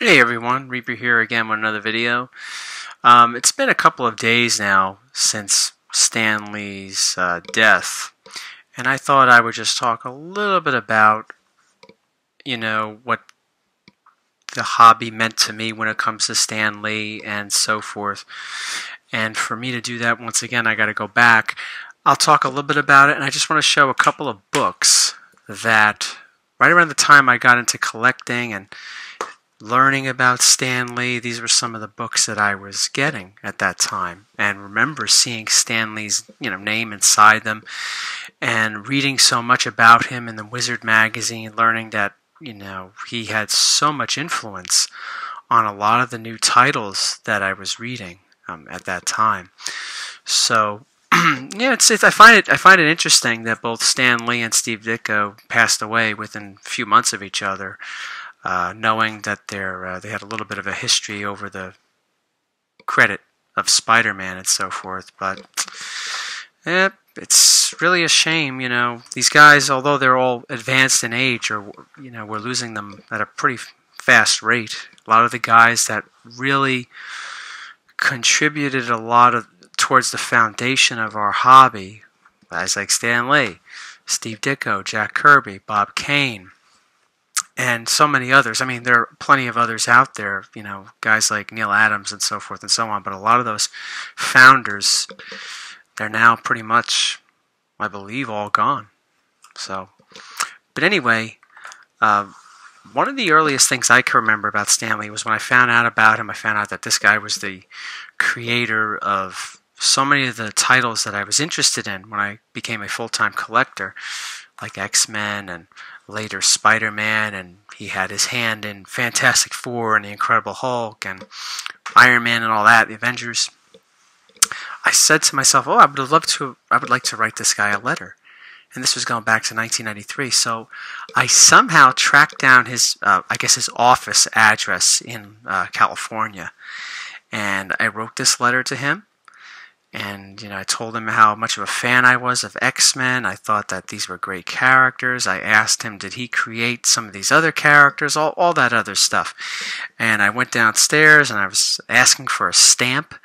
Hey everyone, Reaper here again with another video. It's been a couple of days now since Stan Lee's death, and I thought I would just talk a little bit about, what the hobby meant to me when it comes to Stan Lee and so forth. And for me to do that, once again, I got to go back. I'll talk a little bit about it, and I just want to show a couple of books that, right around the time I got into collecting and learning about Stan Lee, these were some of the books that I was getting at that time, and remember seeing Stan Lee's name inside them, and reading so much about him in the Wizard magazine, learning that he had so much influence on a lot of the new titles that I was reading at that time. So yeah, I find it interesting that both Stan Lee and Steve Ditko passed away within a few months of each other. Knowing that they had a little bit of a history over the credit of Spider-Man and so forth, but it's really a shame. These guys, although they're all advanced in age, or we're losing them at a pretty fast rate. A lot of the guys that really contributed a lot towards the foundation of our hobby, guys like Stan Lee, Steve Ditko, Jack Kirby, Bob Kane, and so many others. I mean, there are plenty of others out there, guys like Neil Adams and so forth and so on, but a lot of those founders, they're now pretty much, I believe, all gone. So, but anyway, one of the earliest things I can remember about Stan Lee was when I found out about him. I found out that this guy was the creator of so many of the titles that I was interested in when I became a full-time collector, like X-Men and later Spider-Man, and he had his hand in Fantastic Four and the Incredible Hulk and Iron Man and all that, the Avengers. I said to myself, I would like to write this guy a letter. And this was going back to 1993. So I somehow tracked down his office address in California. And I wrote this letter to him. And, I told him how much of a fan I was of X-Men. I thought that these were great characters. I asked him, did he create some of these other characters? All that other stuff. And I went downstairs and I was asking for a stamp.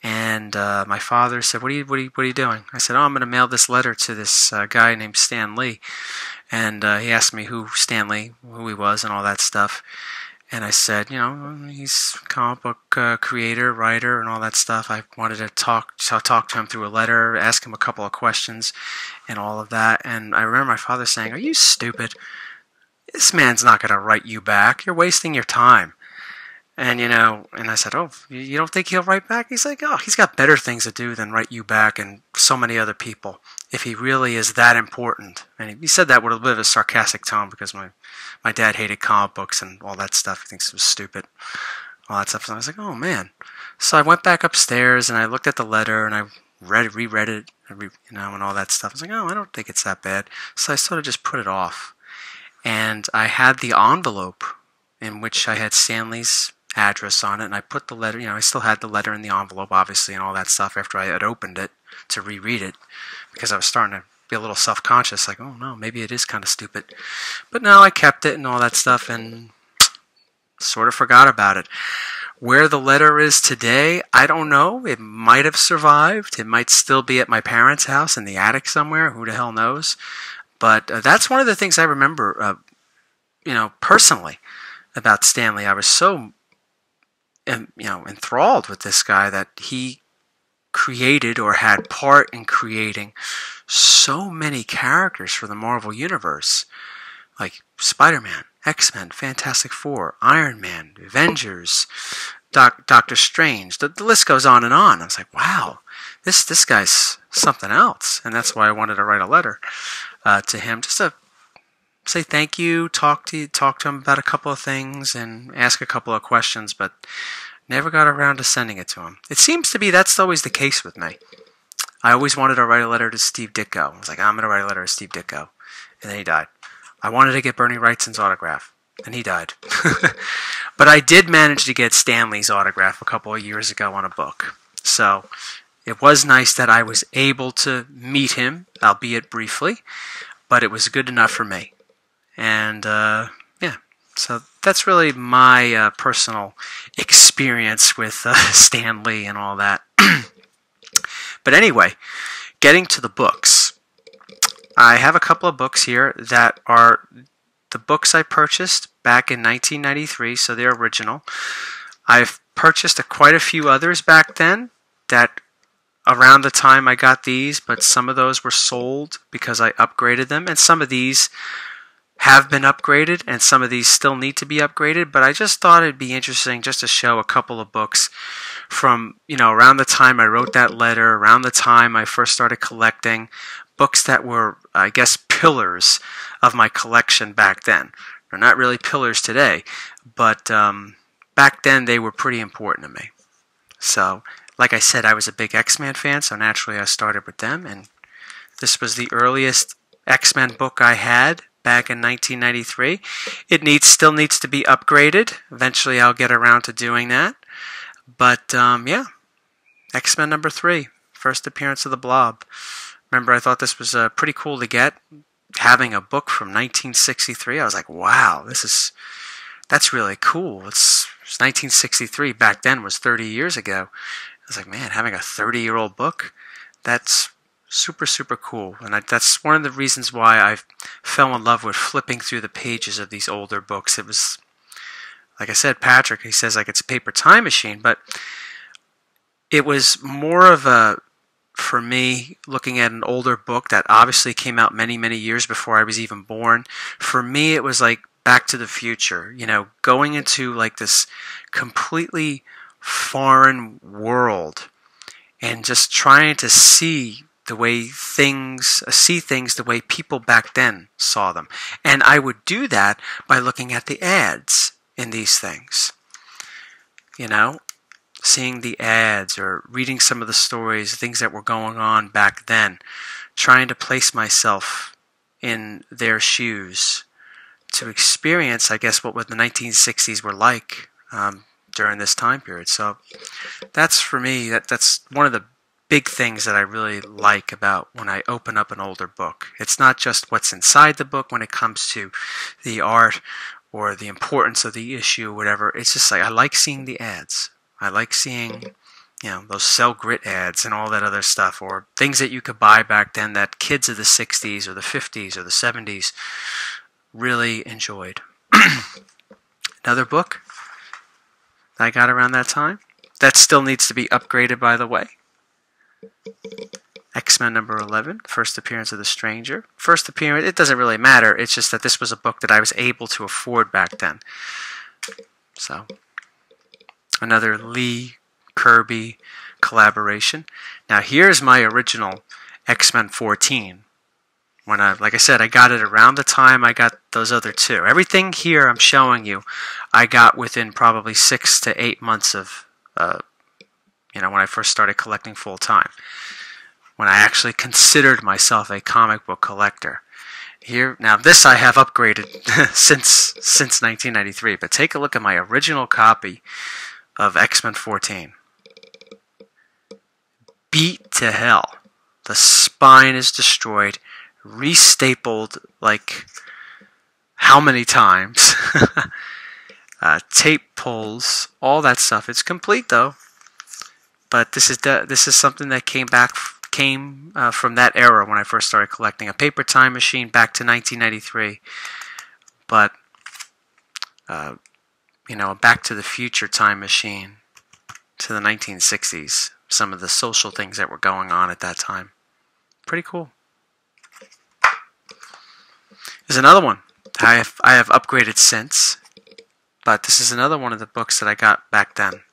And my father said, what are you doing? I said, I'm going to mail this letter to this guy named Stan Lee. And he asked me who Stan Lee, who he was and all that stuff. And I said, he's a comic book creator, writer, and all that stuff. I wanted to talk to him through a letter, ask him a couple of questions, and all of that. And I remember my father saying, "Are you stupid? This man's not going to write you back. You're wasting your time." And and I said, "Oh, you don't think he'll write back?" He's like, "Oh, he's got better things to do than write you back and so many other people, if he really is that important." And he said that with a bit of a sarcastic tone because my dad hated comic books and all that stuff. He thinks it was stupid, all that stuff. And I was like, "Oh man!" So I went back upstairs and I looked at the letter and I reread it, and all that stuff. I was like, "Oh, I don't think it's that bad." So I sort of just put it off, and I had the envelope in which I had Stan Lee's address on it, and I put the letter, I still had the letter in the envelope, obviously, and all that stuff after I had opened it to reread it, because I was starting to be a little self-conscious, like, oh no, maybe it is kind of stupid. But no, I kept it and all that stuff, and sort of forgot about it. Where the letter is today, I don't know. It might have survived. It might still be at my parents' house in the attic somewhere. Who the hell knows? But that's one of the things I remember, personally, about Stan Lee. I was so enthralled with this guy that he created or had part in creating so many characters for the Marvel Universe, like Spider-Man, X-Men, Fantastic Four, Iron Man, Avengers, Doctor Strange. The list goes on and on. I was like, wow, this guy's something else, and that's why I wanted to write a letter to him, just to say thank you, talk to him about a couple of things, and ask a couple of questions, but never got around to sending it to him. It seems to be that's always the case with me. I always wanted to write a letter to Steve Ditko. I was like, I'm going to write a letter to Steve Ditko. And then he died. I wanted to get Bernie Wrightson's autograph. And he died. But I did manage to get Stan Lee's autograph a couple of years ago on a book. So it was nice that I was able to meet him, albeit briefly. But it was good enough for me. And, yeah. So that's really my personal experience with Stan Lee and all that. But anyway, getting to the books. I have a couple of books here that are the books I purchased back in 1993, so they're original. I've purchased quite a few others back then that around the time I got these, but some of those were sold because I upgraded them, and some of these have been upgraded, and some of these still need to be upgraded, but I just thought it'd be interesting just to show a couple of books from, around the time I wrote that letter, around the time I first started collecting, books that were, I guess, pillars of my collection back then. They're not really pillars today, but back then they were pretty important to me. So, like I said, I was a big X-Men fan, so naturally I started with them, and this was the earliest X-Men book I had back in 1993. It still needs to be upgraded. Eventually I'll get around to doing that. But, yeah, X-Men number 3, first appearance of the Blob. Remember, I thought this was pretty cool to get. Having a book from 1963, I was like, wow, that's really cool. It's 1963. Back then was 30 years ago. I was like, man, having a 30-year-old book, that's super, super cool. And that's one of the reasons why I fell in love with flipping through the pages of these older books. It was, like I said, Patrick, he says like it's a paper time machine, but it was more of a, for me, looking at an older book that obviously came out many, many years before I was even born. For me, it was like Back to the Future, going into like this completely foreign world and just trying to see things the way people back then saw them. And I would do that by looking at the ads in these things. Seeing the ads or reading some of the stories, things that were going on back then, trying to place myself in their shoes to experience, I guess, what the 1960s were like during this time period. So that's, for me, that's one of the big things that I really like about when I open up an older book. It's not just what's inside the book when it comes to the art or the importance of the issue or whatever. It's just like I like seeing the ads. I like seeing, those Cell Grit ads and all that other stuff, or things that you could buy back then that kids of the 60s or the 50s or the 70s really enjoyed. Another book I got around that time that still needs to be upgraded, by the way. X-Men number 11, first appearance of the Stranger. First appearance, it doesn't really matter. It's just that this was a book that I was able to afford back then. So, another Lee Kirby collaboration. Now here's my original X-Men 14. When like I said, I got it around the time I got those other two. Everything here I'm showing you, I got within probably 6 to 8 months of, when I first started collecting full time. When I actually considered myself a comic book collector. Here, now this I have upgraded since 1993, but take a look at my original copy of X-Men 14. Beat to hell. The spine is destroyed, restapled like how many times? Tape pulls, all that stuff. It's complete though, but this is something that came from that era when I first started collecting. A paper time machine back to 1993, but a Back to the Future time machine to the 1960s. Some of the social things that were going on at that time. Pretty cool. There's another one I have upgraded since, but this is another one of the books that I got back then.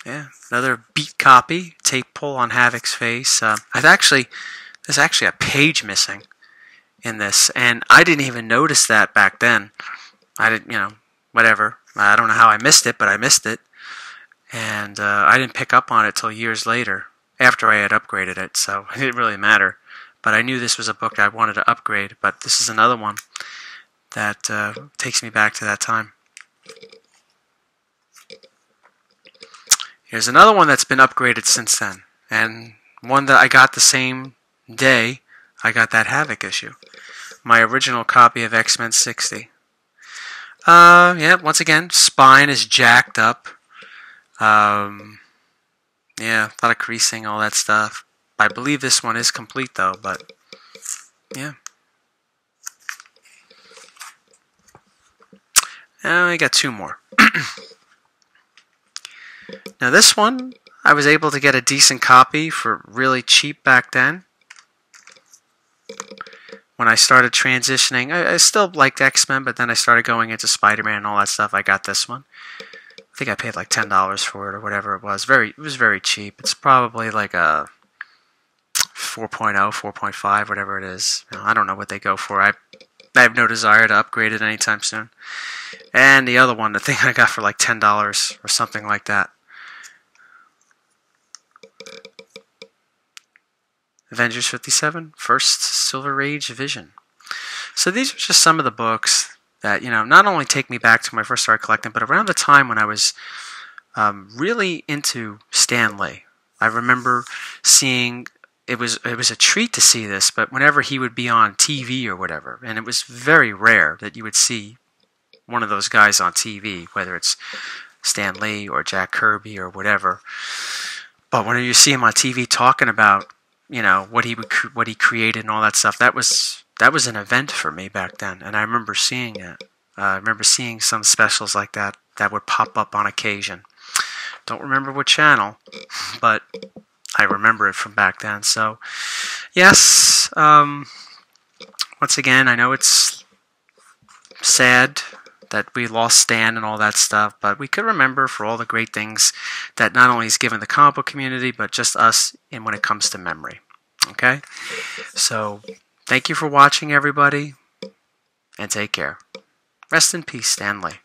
Yeah, another beat copy, tape pull on Havoc's face. There's actually a page missing in this, and I didn't even notice that back then. I didn't, whatever. I don't know how I missed it, but I missed it. And I didn't pick up on it till years later, after I had upgraded it, so it didn't really matter. But I knew this was a book I wanted to upgrade, but this is another one that takes me back to that time. Here's another one that's been upgraded since then, and one that I got the same day I got that Havoc issue. My original copy of X-Men 60. Yeah, once again, spine is jacked up. Um, yeah, a lot of creasing, all that stuff. I believe this one is complete though, but yeah. I got two more. Now this one, I was able to get a decent copy for really cheap back then. When I started transitioning, I still liked X-Men, but then I started going into Spider-Man and all that stuff. I got this one. I think I paid like $10 for it or whatever it was. It was very cheap. It's probably like a 4.0, 4.5, whatever it is. I don't know what they go for. I have no desire to upgrade it anytime soon. And the other one, the thing I got for like $10 or something like that. Avengers 57, First Silver Age Vision. So these are just some of the books that, not only take me back to when I first started collecting, but around the time when I was really into Stan Lee. I remember seeing, it was a treat to see this, but whenever he would be on TV or whatever, and it was very rare that you would see one of those guys on TV, whether it's Stan Lee or Jack Kirby or whatever. But when you see him on TV talking about what he created and all that stuff, that was an event for me back then, and I remember seeing it. I remember seeing some specials like that would pop up on occasion. Don't remember what channel, but I remember it from back then. So, yes, once again, I know it's sad that we lost Stan and all that stuff, but we could remember for all the great things that not only he's given the comic book community, but just us and when it comes to memory. Okay? So, thank you for watching, everybody, and take care. Rest in peace, Stan Lee.